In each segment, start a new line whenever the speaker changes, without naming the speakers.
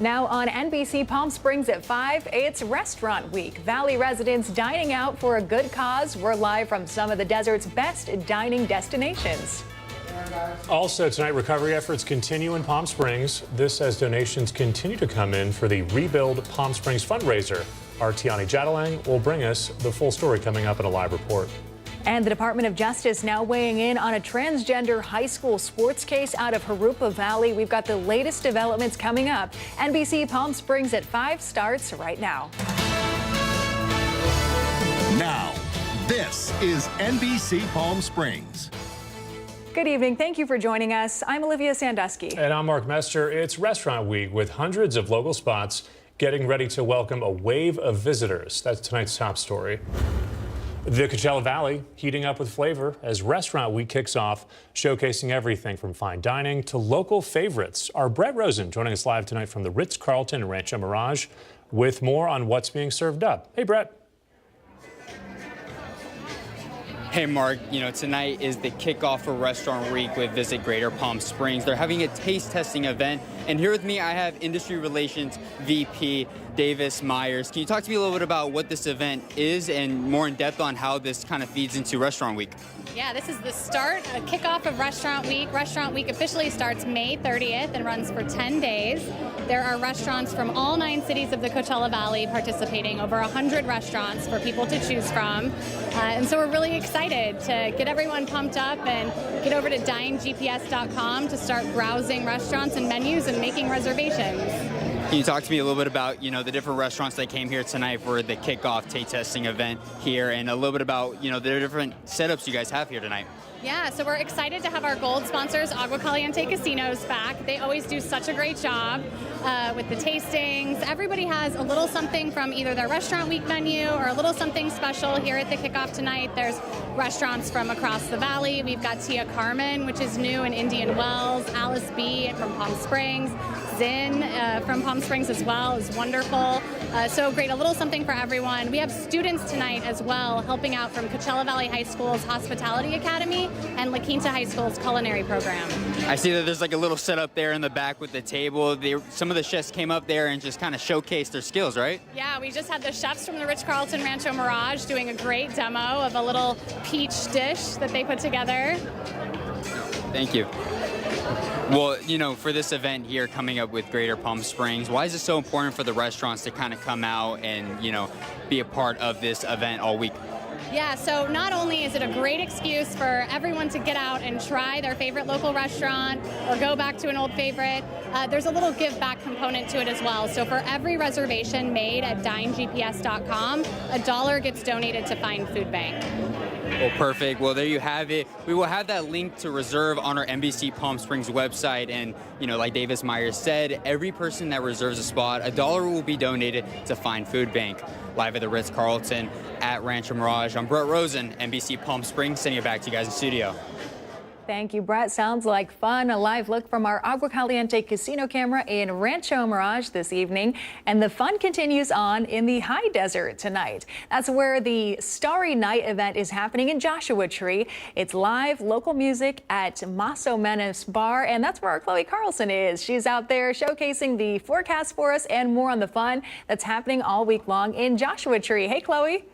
Now on NBC Palm Springs at 5, it's Restaurant Week. Valley residents dining out for a good cause. We're live from some of the desert's best dining destinations.
Also tonight, recovery efforts continue in Palm Springs. This as donations continue to come in for the Rebuild Palm Springs fundraiser. Our Tiani Jadalang will bring us the full story coming up in a live report.
And the Department of Justice now weighing in on a transgender high school sports case out of Jurupa Valley. We've got the latest developments coming up. NBC Palm Springs at 5 starts right now.
Now, this is NBC Palm Springs.
Good evening. Thank you for joining us. I'm Olivia Sandusky.
And I'm Mark Mester. It's Restaurant Week with hundreds of local spots getting ready to welcome a wave of visitors. That's tonight's top story. The Coachella Valley heating up with flavor as Restaurant Week kicks off, showcasing everything from fine dining to local favorites. Our Brett Rosen joining us live tonight from the Ritz-Carlton Rancho Mirage with more on what's being served up. Hey, Brett.
Hey, Mark, tonight is the kickoff for Restaurant Week with Visit Greater Palm Springs. They're having a taste testing event. And here with me, I have Industry Relations VP Davis Myers. Can you talk to me a little bit about what this event is and more in depth on how this kind of feeds into Restaurant Week?
Yeah, this is the start, a kickoff of Restaurant Week. Restaurant Week officially starts May 30th and runs for 10 days. There are restaurants from all 9 cities of the Coachella Valley participating, over 100 restaurants for people to choose from. And so we're really excited to get everyone pumped up and get over to dinegps.com to start browsing restaurants and menus and making reservations.
Can you talk to me a little bit about, the different restaurants that came here tonight for the kickoff taste testing event here, and a little bit about, the different setups you guys have here tonight?
Yeah, so we're excited to have our gold sponsors, Agua Caliente Casinos, back. They always do such a great job with the tastings. Everybody has a little something from either their Restaurant Week menu or a little something special here at the kickoff tonight. There's restaurants from across the valley. We've got Tia Carmen, which is new in Indian Wells, Alice B from Palm Springs, Zin from Palm Springs as well is wonderful. So great, a little something for everyone. We have students tonight as well helping out from Coachella Valley High School's Hospitality Academy and La Quinta High School's culinary program.
I see that there's like a little setup there in the back with the table. Some of the chefs came up there and just kind of showcased their skills, right?
Yeah, we just had the chefs from the Ritz-Carlton Rancho Mirage doing a great demo of a little peach dish that they put together.
Thank you. Well, for this event here coming up with Greater Palm Springs, why is it so important for the restaurants to kind of come out and, be a part of this event all week?
Yeah, so not only is it a great excuse for everyone to get out and try their favorite local restaurant or go back to an old favorite, there's a little give back component to it as well. So for every reservation made at dinegps.com, $1 gets donated to Find Food Bank.
Well, perfect. Well, there you have it. We will have that link to reserve on our NBC Palm Springs website. And, like Davis Myers said, every person that reserves a spot, $1 will be donated to Find Food Bank. Live at the Ritz-Carlton at Rancho Mirage. I'm Brett Rosen, NBC Palm Springs, sending it back to you guys in studio.
Thank you, Brett. Sounds like fun. A live look from our Agua Caliente casino camera in Rancho Mirage this evening. And the fun continues on in the high desert tonight. That's where the Starry Night event is happening in Joshua Tree. It's live local music at Maso Menos Bar. And that's where our Chloe Carlson is. She's out there showcasing the forecast for us and more on the fun that's happening all week long in Joshua Tree. Hey, Chloe.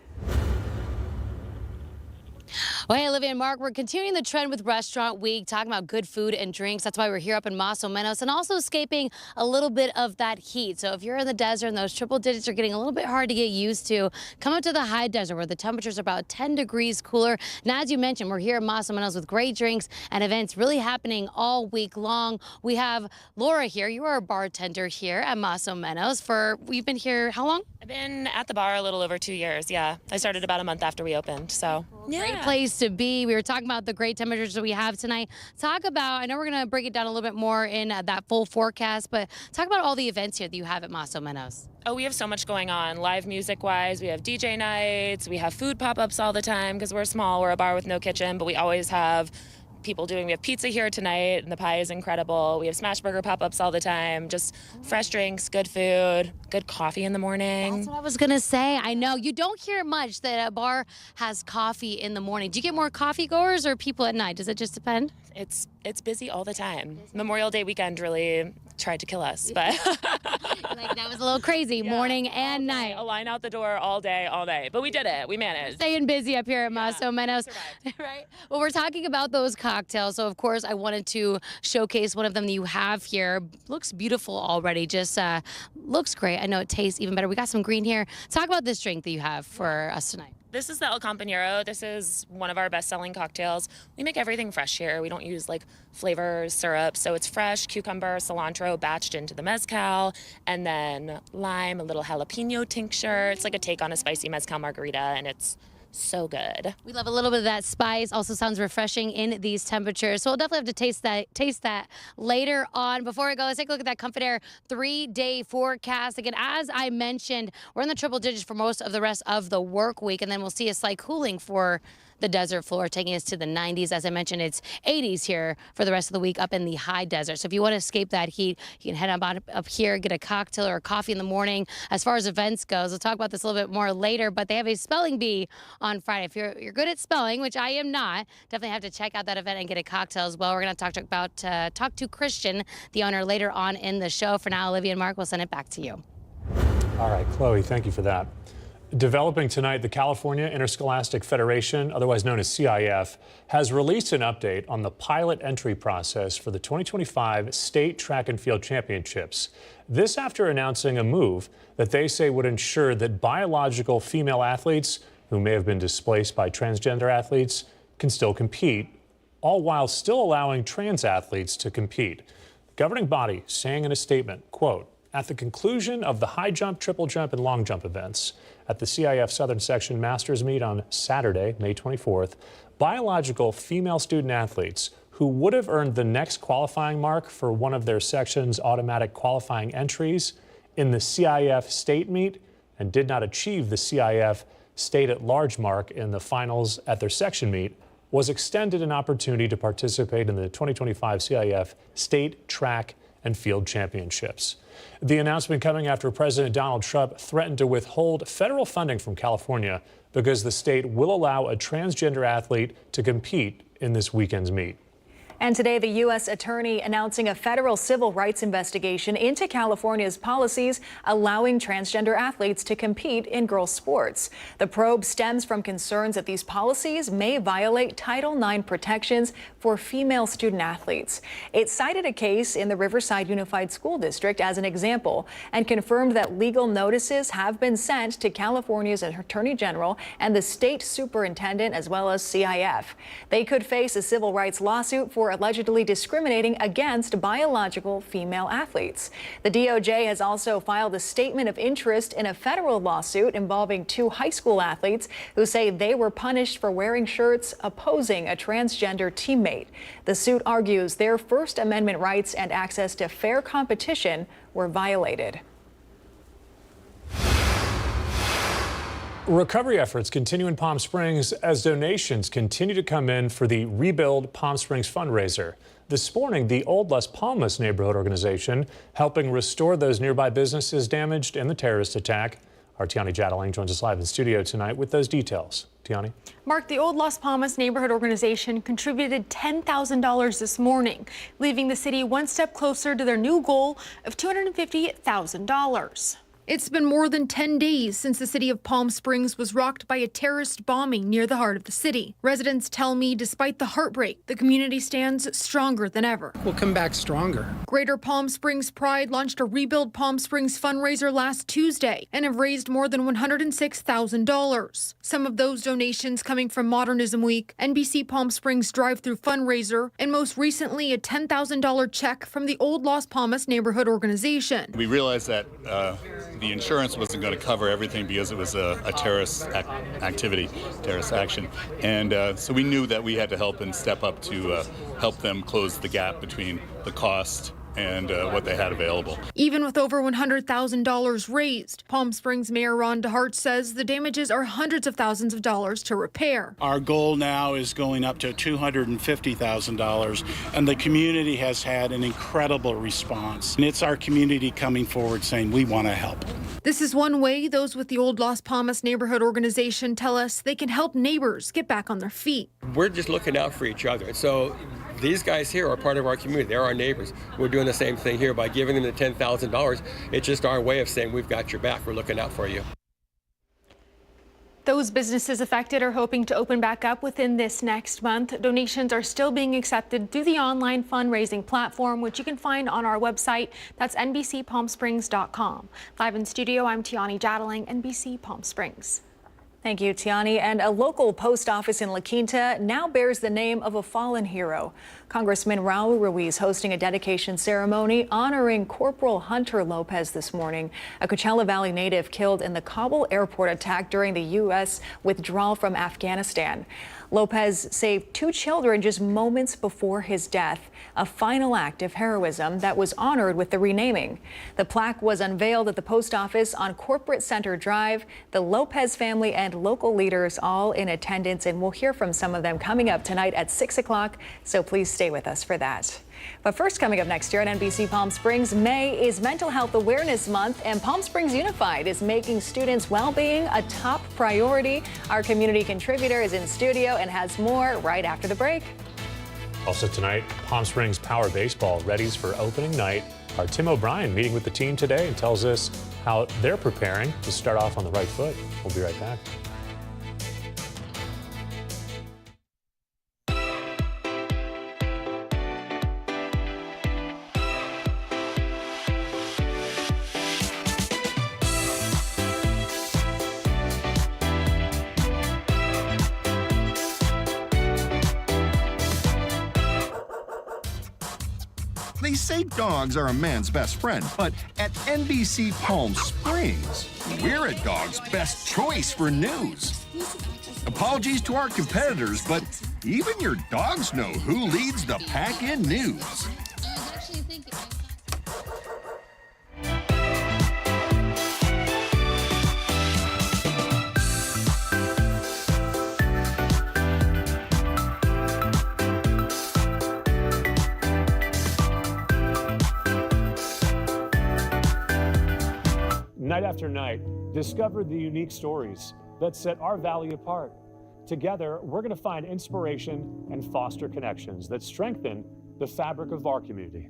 Well, hey, Olivia and Mark, we're continuing the trend with Restaurant Week, talking about good food and drinks. That's why we're here up in Maso Menos and also escaping a little bit of that heat. So if you're in the desert and those triple digits are getting a little bit hard to get used to, come up to the high desert where the temperatures are about 10 degrees cooler. Now, as you mentioned, we're here in Maso Menos with great drinks and events really happening all week long. We have Laura here. You are a bartender here at Maso Menos. You've been here how long?
I've been at the bar a little over 2 years, yeah. I started about a month after we opened, so.
Yeah. Great place to be. We were talking about the great temperatures that we have tonight. Talk about, I know we're going to break it down a little bit more in that full forecast, but talk about all the events here that you have at Maso Menos.
Oh, we have so much going on, live music-wise. We have DJ nights. We have food pop-ups all the time because we're small. We're a bar with no kitchen, but we always have people doing. We have pizza here tonight, and the pie is incredible. We have smash burger pop-ups all the time. Just fresh drinks, good food, good coffee in the morning.
That's what I was gonna say. I know you don't hear much that a bar has coffee in the morning. Do you get more coffee goers or people at night? Does it just depend?
It's busy all the time. Memorial Day weekend really tried to kill us, but
Like, that was a little crazy, morning and night.
A line out the door all day, all night. But we did it. We managed.
Staying busy up here at Maso Menos, right? Well, we're talking about those cocktails. So, of course, I wanted to showcase one of them that you have here. Looks beautiful already. Just looks great. I know it tastes even better. We got some green here. Talk about this drink that you have for us tonight.
This is the El Compañero. This is one of our best-selling cocktails. We make everything fresh here. We don't use like flavors, syrup. So it's fresh, cucumber, cilantro batched into the mezcal, and then lime, a little jalapeno tincture. It's like a take on a spicy mezcal margarita, and it's so good.
We love a little bit of that spice. Also sounds refreshing in these temperatures. So we'll definitely have to taste that later on. Before we go, let's take a look at that Comfort Air 3-day forecast. Again, as I mentioned, we're in the triple digits for most of the rest of the work week, and then we'll see a slight cooling for the desert floor, taking us to the 90s. As I mentioned, it's 80s here for the rest of the week up in the high desert. So if you want to escape that heat, you can head up here, get a cocktail or a coffee in the morning. As far as events goes, we'll talk about this a little bit more later, but they have a spelling bee on Friday. If you're good at spelling, which I am not, definitely have to check out that event and get a cocktail as well. We're going to talk to Christian, the owner, later on in the show. For now, Olivia and Mark, we'll send it back to you.
All right, Chloe, thank you for that. Developing tonight, the California Interscholastic Federation, otherwise known as CIF, has released an update on the pilot entry process for the 2025 State Track and Field Championships. This after announcing a move that they say would ensure that biological female athletes who may have been displaced by transgender athletes can still compete, all while still allowing trans athletes to compete. The governing body saying in a statement, quote, "At the conclusion of the high jump, triple jump, and long jump events at the CIF Southern Section Masters Meet on Saturday, May 24th, biological female student athletes who would have earned the next qualifying mark for one of their section's automatic qualifying entries in the CIF state meet and did not achieve the CIF state at large mark in the finals at their section meet was extended an opportunity to participate in the 2025 CIF State Track and Field Championships." The announcement coming after President Donald Trump threatened to withhold federal funding from California because the state will allow a transgender athlete to compete in this weekend's meet.
And today, the U.S. Attorney announcing a federal civil rights investigation into California's policies allowing transgender athletes to compete in girls' sports. The probe stems from concerns that these policies may violate Title IX protections for female student athletes. It cited a case in the Riverside Unified School District as an example and confirmed that legal notices have been sent to California's Attorney General and the state superintendent as well as CIF. They could face a civil rights lawsuit for allegedly discriminating against biological female athletes. The DOJ has also filed a statement of interest in a federal lawsuit involving 2 high school athletes who say they were punished for wearing shirts opposing a transgender teammate. The suit argues their First Amendment rights and access to fair competition were violated.
Recovery efforts continue in Palm Springs as donations continue to come in for the Rebuild Palm Springs fundraiser. This morning, the Old Las Palmas neighborhood organization helping restore those nearby businesses damaged in the terrorist attack. Our Tiani Jadalang joins us live in studio tonight with those details. Tiani.
Mark, the Old Las Palmas neighborhood organization contributed $10,000 this morning, leaving the city one step closer to their new goal of $250,000. It's been more than 10 days since the city of Palm Springs was rocked by a terrorist bombing near the heart of the city. Residents tell me despite the heartbreak, the community stands stronger than ever.
We'll come back stronger.
Greater Palm Springs Pride launched a Rebuild Palm Springs fundraiser last Tuesday and have raised more than $106,000. Some of those donations coming from Modernism Week, NBC Palm Springs drive-through fundraiser, and most recently a $10,000 check from the Old Las Palmas neighborhood organization.
We realized that the insurance wasn't going to cover everything because it was a terrorist activity, terrorist action. And so we knew that we had to help and step up to help them close the gap between the cost and what they had available.
Even with over $100,000 raised, Palm Springs Mayor Ron DeHart says the damages are hundreds of thousands of dollars to repair.
Our goal now is going up to $250,000, and the community has had an incredible response. And it's our community coming forward saying we want to help.
This is one way those with the Old Las Palmas neighborhood organization tell us they can help neighbors get back on their feet.
We're just looking out for each other. So
these guys here are part of our community. They're our neighbors. We're doing the same thing here by giving them the $10,000. It's just our way of saying we've got your back. We're looking out for you.
Those businesses affected are hoping to open back up within this next month. Donations are still being accepted through the online fundraising platform, which you can find on our website. That's NBCPalmSprings.com. Live in studio, I'm Tiani Jadaling, NBC Palm Springs.
Thank you, Tiani. And a local post office in La Quinta now bears the name of a fallen hero. Congressman Raul Ruiz hosting a dedication ceremony honoring Corporal Hunter Lopez this morning, a Coachella Valley native killed in the Kabul airport attack during the U.S. withdrawal from Afghanistan. Lopez saved 2 children just moments before his death, a final act of heroism that was honored with the renaming. The plaque was unveiled at the post office on Corporate Center Drive. The Lopez family and local leaders all in attendance, and we'll hear from some of them coming up tonight at 6 o'clock, so please stay with us for that. But first, coming up next year at NBC Palm Springs, May is Mental Health Awareness Month, and Palm Springs Unified is making students' well-being a top priority. Our community contributor is in studio and has more right after the break.
Also tonight, Palm Springs Power Baseball readies for opening night. Our Tim O'Brien meeting with the team today and tells us how they're preparing to start off on the right foot. We'll be right back.
They say dogs are a man's best friend, but at NBC Palm Springs, we're a dog's best choice for news. Apologies to our competitors, but even your dogs know who leads the pack in news.
Night after night, discover the unique stories that set our valley apart. Together, we're going to find inspiration and foster connections that strengthen the fabric of our community.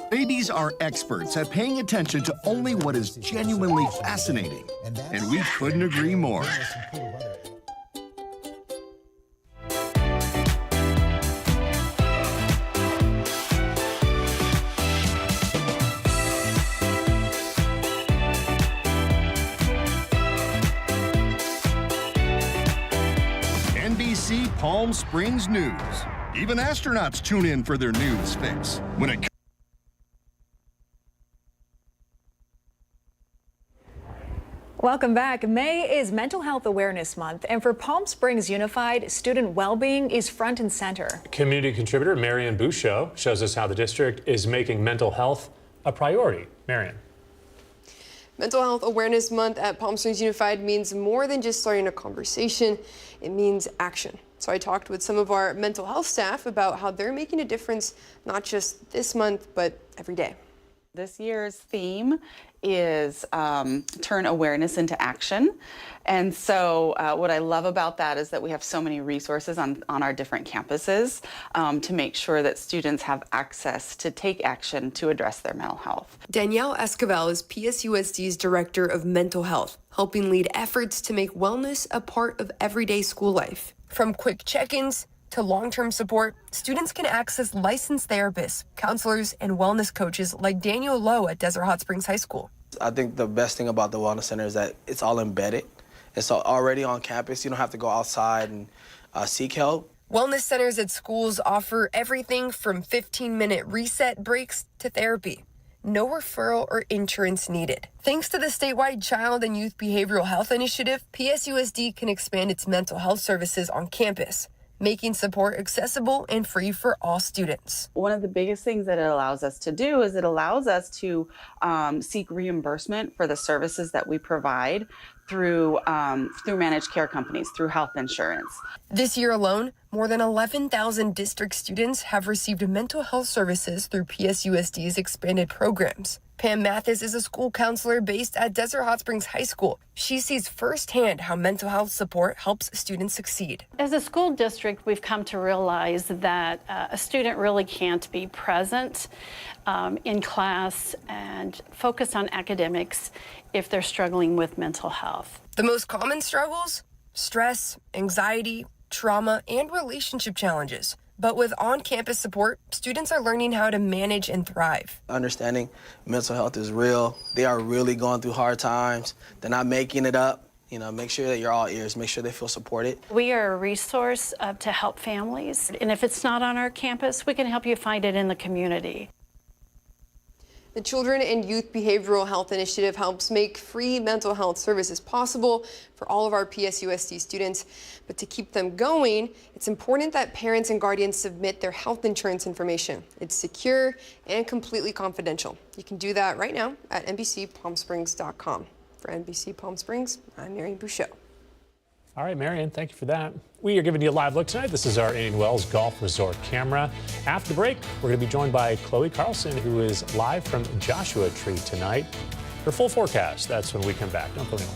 Babies are experts at paying attention to only what is genuinely fascinating, and we couldn't agree more. NBC Palm Springs News. Even astronauts tune in for their news fix. When it
Welcome back. May is Mental Health Awareness Month, and for Palm Springs Unified, student well-being is front and center.
Community contributor Marian Bouchot shows us how the district is making mental health a priority. Marian.
Mental Health Awareness Month at Palm Springs Unified means more than just starting a conversation. It means action. So I talked with some of our mental health staff about how they're making a difference, not just this month, but every day.
This year's theme is turn awareness into action. And so what I love about that is that we have so many resources on our different campuses to make sure that students have access to take action to address their mental health.
Danielle Esquivel is PSUSD's Director of Mental Health, helping lead efforts to make wellness a part of everyday school life. From quick check-ins to long-term support, students can access licensed therapists, counselors, and wellness coaches like Daniel Lowe at Desert Hot Springs High School.
I think the best thing about the Wellness Center is that it's all embedded. It's already on campus. You don't have to go outside and seek help.
Wellness centers at schools offer everything from 15-minute reset breaks to therapy. No referral or insurance needed. Thanks to the statewide Child and Youth Behavioral Health Initiative, PSUSD can expand its mental health services on campus. making support accessible and free for all students.
One of the biggest things that it allows us to do is it allows us to seek reimbursement for the services that we provide through managed care companies, through health insurance.
This year alone, more than 11,000 district students have received mental health services through PSUSD's expanded programs. Pam Mathis is a school counselor based at Desert Hot Springs High School. She sees firsthand how mental health support helps students succeed.
As a school district, we've come to realize that a student really can't be present in class and focus on academics if they're struggling with mental health.
The most common struggles? Stress, anxiety, trauma, and relationship challenges. But with on-campus support, students are learning how to manage and thrive.
Understanding mental health is real. They are really going through hard times. They're not making it up. You know, make sure that you're all ears. Make sure they feel supported.
We are a resource to help families. And if it's not on our campus, we can help you find it in the community.
The Children and Youth Behavioral Health Initiative helps make free mental health services possible for all of our PSUSD students. But to keep them going, it's important that parents and guardians submit their health insurance information. It's secure and completely confidential. You can do that right now at NBCPalmSprings.com. For NBC Palm Springs, I'm Marian Bouchot.
All right, Marian, thank you for that. We are giving you a live look tonight. This is our Indian Wells Golf Resort camera. After the break, we're going to be joined by Chloe Carlson, who is live from Joshua Tree tonight. Her full forecast, that's when we come back. Don't go anywhere.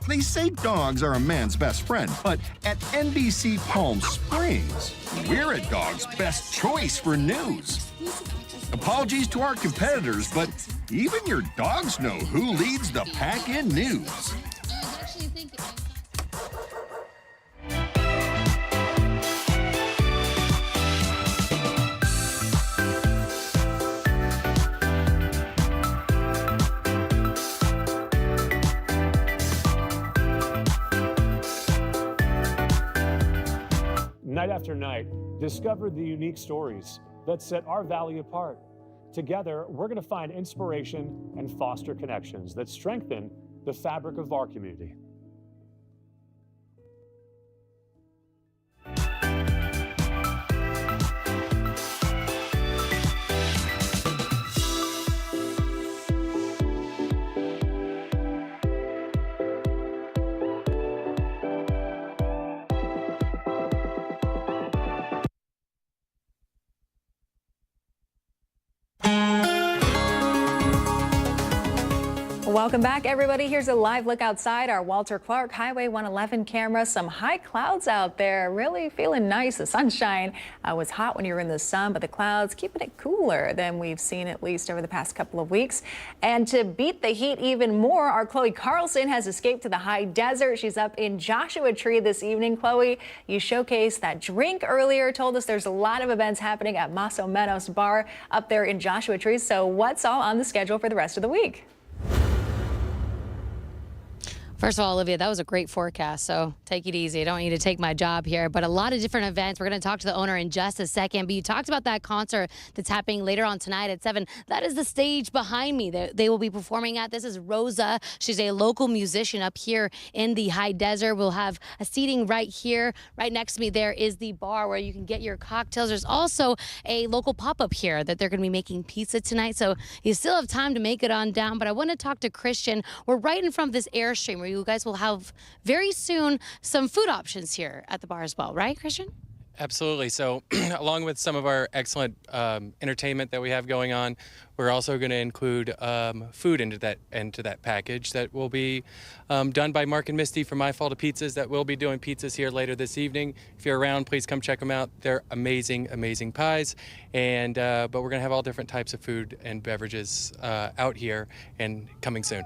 They say dogs are a man's best friend, but at NBC Palm Springs, we're a dog's best choice for news. Apologies to our competitors, but even your dogs know who leads the pack in news.
Night after night, discover the unique stories that set our valley apart. Together, we're going to find inspiration and foster connections that strengthen the fabric of our community.
Welcome back, everybody. Here's a live look outside our Walter Clark Highway 111 camera. Some high clouds out there, really feeling nice. The sunshine was hot when you were in the sun, but the clouds keeping it cooler than we've seen at least over the past couple of weeks. And to beat the heat even more, our Chloe Carlson has escaped to the high desert. She's up in Joshua Tree this evening. Chloe, you showcased that drink earlier, told us there's a lot of events happening at Maso Menos Bar up there in Joshua Tree. So what's all on the schedule for the rest of the week?
First of all, Olivia, that was a great forecast, so take it easy. I don't want you to take my job here, but a lot of different events. We're going to talk to the owner in just a second, but you talked about that concert that's happening later on tonight at 7. That is the stage behind me that they will be performing at. This is Rosa. She's a local musician up here in the high desert. We'll have a seating right here. Right next to me there is the bar where you can get your cocktails. There's also a local pop-up here that they're going to be making pizza tonight, so you still have time to make it on down, but I want to talk to Christian. We're right in front of this Airstream where you guys will have very soon some food options here at the bar as well, right, Christian?
Absolutely. So along with some of our excellent entertainment that we have going on, we're also going to include food into that package that will be done by Mark and Misty from My Fall to Pizzas that will be doing pizzas here later this evening. If you're around, please come check them out. They're amazing, amazing pies. And but we're going to have all different types of food and beverages out here and coming soon.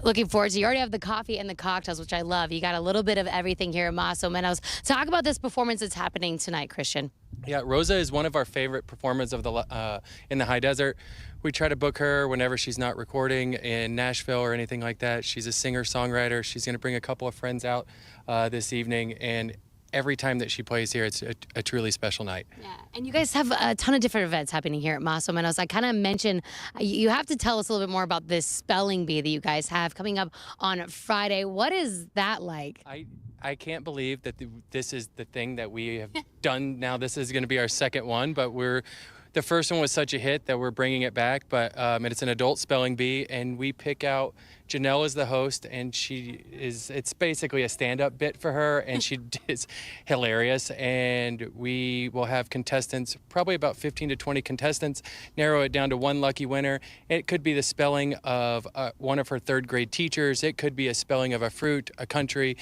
Looking forward to. You already have the coffee and the cocktails, which I love. You got a little bit of everything here at Maso Menos. Talk about this performance that's happening tonight, Christian.
Yeah, Rosa is one of our favorite performers of the in the high desert. We try to book her whenever she's not recording in Nashville or anything like that. She's a singer-songwriter. She's going to bring a couple of friends out this evening, and every time that she plays here, it's a truly special night.
Yeah, and you guys have a ton of different events happening here at Maso Menos. I kind of mentioned, you have to tell us a little bit more about this spelling bee that you guys have coming up on Friday. What is that like?
I can't believe that this is the thing that we have done now. This is going to be our second one, but the first one was such a hit that we're bringing it back, but it's an adult spelling bee, and we pick out Janelle as the host, and it's basically a stand-up bit for her, and she is hilarious, and we will have contestants, probably about 15 to 20 contestants, narrow it down to one lucky winner. It could be the spelling of one of her third grade teachers. It could be a spelling of a fruit, a country.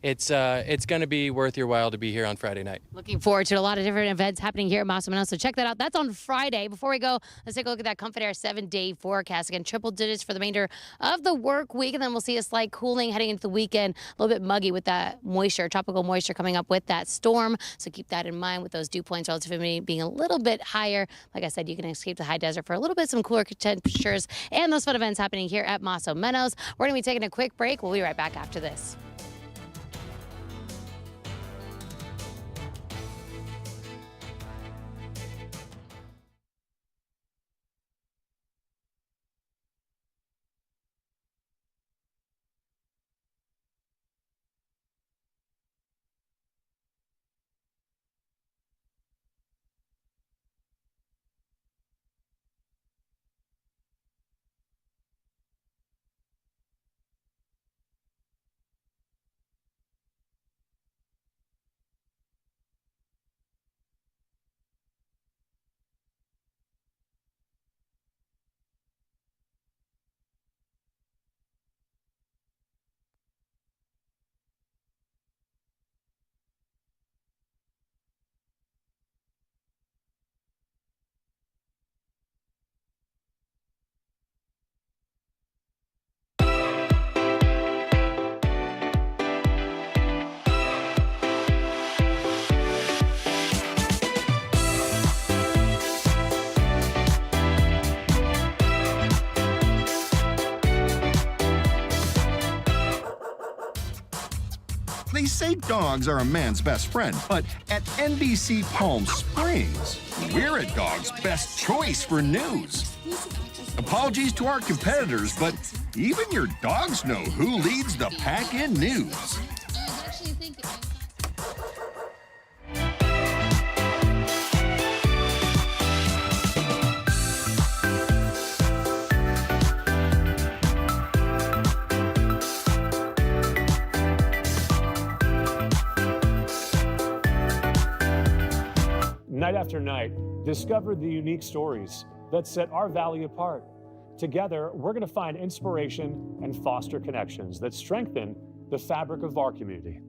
It's going to be worth your while to be here on Friday night.
Looking forward to a lot of different events happening here at Maso Menos, so check that out. That's on Friday. Before we go, let's take a look at that Comfort Air 7-day forecast. Again, triple digits for the remainder of the work week, and then we'll see a slight cooling heading into the weekend. A little bit muggy with that moisture, tropical moisture coming up with that storm, so keep that in mind with those dew points, relative humidity being a little bit higher. Like I said, you can escape the high desert for a little bit, some cooler temperatures, and those fun events happening here at Maso Menos. We're going to be taking a quick break. We'll be right back after this.
They say dogs are a man's best friend, but at NBC Palm Springs, we're a dog's best choice for news. Apologies to our competitors, but even your dogs know who leads the pack in news.
Night after night, discover the unique stories that set our valley apart. Together, we're going to find inspiration and foster connections that strengthen the fabric of our community.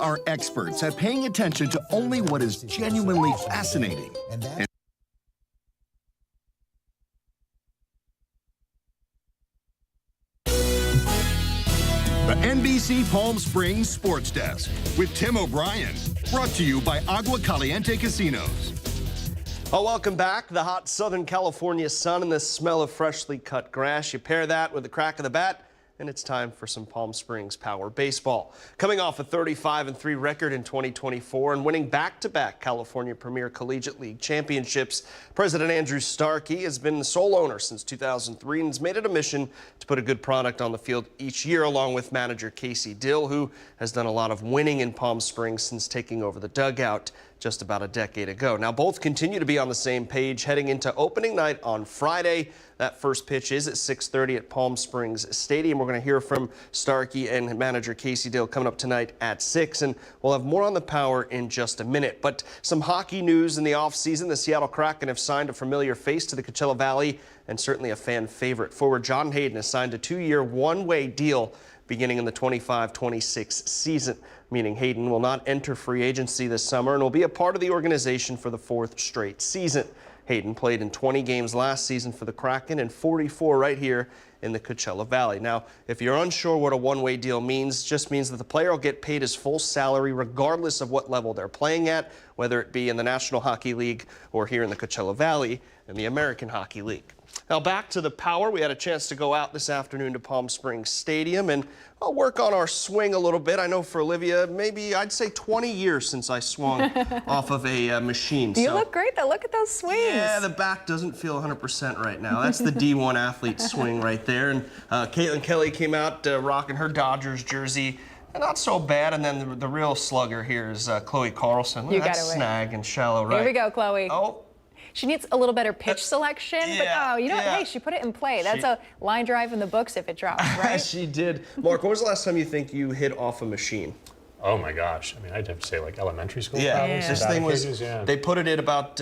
are experts at paying attention to only what is genuinely fascinating. The NBC Palm Springs Sports Desk with Tim O'Brien. Brought to you by Agua Caliente Casinos.
Oh, welcome back. The hot Southern California sun and the smell of freshly cut grass. You pair that with the crack of the bat, and it's time for some Palm Springs Power baseball. Coming off a 35-3 record in 2024 and winning back-to-back California Premier Collegiate League championships, President Andrew Starkey has been the sole owner since 2003 and has made it a mission to put a good product on the field each year, along with manager Casey Dill, who has done a lot of winning in Palm Springs since taking over the dugout just about a decade ago. Now, both continue to be on the same page heading into opening night on Friday. That first pitch is at 6:30 at Palm Springs Stadium. We're going to hear from Starkey and manager Casey Dill coming up tonight at 6, and we'll have more on the Power in just a minute. But some hockey news in the offseason. The Seattle Kraken have signed a familiar face to the Coachella Valley and certainly a fan favorite. Forward John Hayden has signed a 2-year one-way deal beginning in the 25-26 season, meaning Hayden will not enter free agency this summer and will be a part of the organization for the 4th straight season. Hayden played in 20 games last season for the Kraken and 44 right here in the Coachella Valley. Now, if you're unsure what a one-way deal means, it just means that the player will get paid his full salary regardless of what level they're playing at, whether it be in the National Hockey League or here in the Coachella Valley in the American Hockey League. Now back to the Power. We had a chance to go out this afternoon to Palm Springs Stadium and I'll work on our swing a little bit. I know for Olivia, maybe I'd say 20 years since I swung off of a machine.
You look great though. Look at those swings.
Yeah, the back doesn't feel 100% right now. That's the D1 athlete swing right there. And Caitlin Kelly came out rocking her Dodgers jersey. Not so bad. And then the real slugger here is Chloe Carlson. Look at that snag and shallow right.
Here we go, Chloe.
Oh.
She needs a little better pitch selection, but oh, you know what? Hey, she put it in play. That's a line drive in the books if it drops, right?
She did. Mark, when was the last time you think you hit off a machine?
Oh my gosh! I mean, I'd have to say like elementary school.
Yeah,
probably.
This thing was. They put it at about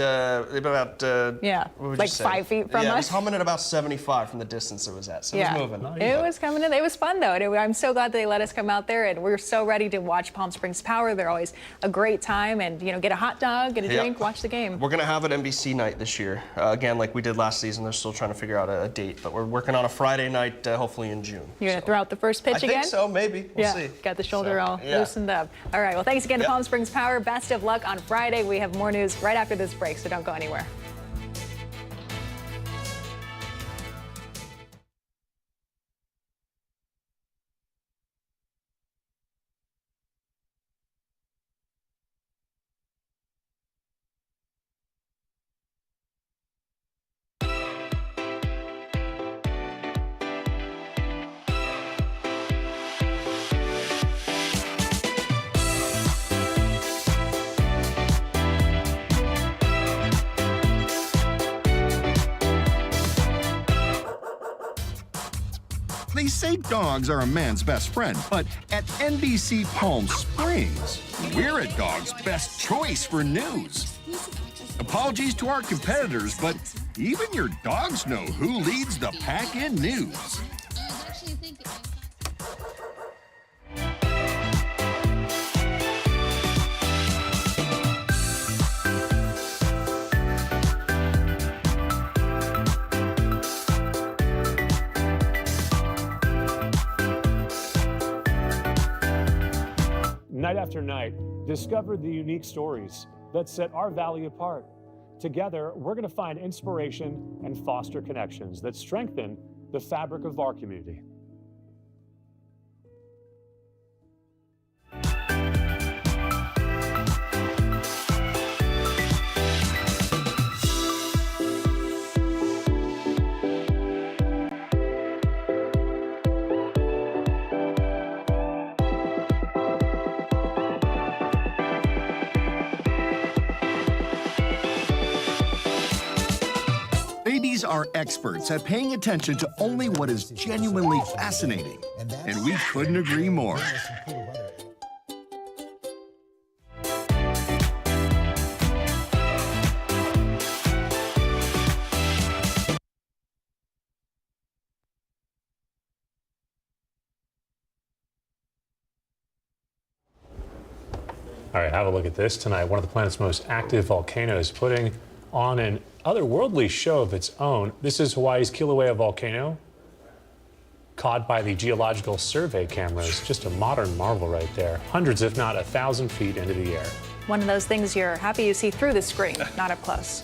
like 5 feet from us.
It was humming at about 75 from the distance it was at. So it was moving.
It was coming in. It was fun though. I'm so glad they let us come out there, and we're so ready to watch Palm Springs Power. They're always a great time, and get a hot dog, get a drink, watch the game.
We're gonna have an NBC night this year. Again, like we did last season. They're still trying to figure out a date, but we're working on a Friday night, hopefully in June.
You're gonna throw out the first pitch again?
I think so. Maybe. We'll see.
Got the shoulder all loosened up. All right. Well, thanks again to Palm Springs Power. Best of luck on Friday. We have more news right after this break, so don't go anywhere.
They say dogs are a man's best friend, but at NBC Palm Springs, we're a dog's best choice for news. Apologies to our competitors, but even your dogs know who leads the pack in news.
Night after night, discover the unique stories that set our valley apart. Together, we're going to find inspiration and foster connections that strengthen the fabric of our community.
Ladies are experts at paying attention to only what is genuinely fascinating, and we couldn't agree more.
All right, have a look at this tonight. One of the planet's most active volcanoes putting on an otherworldly show of its own. This is Hawaii's Kilauea volcano, caught by the Geological Survey cameras. Just a modern marvel right there. Hundreds, if not 1,000 feet into the air.
One of those things you're happy you see through the screen, not up close.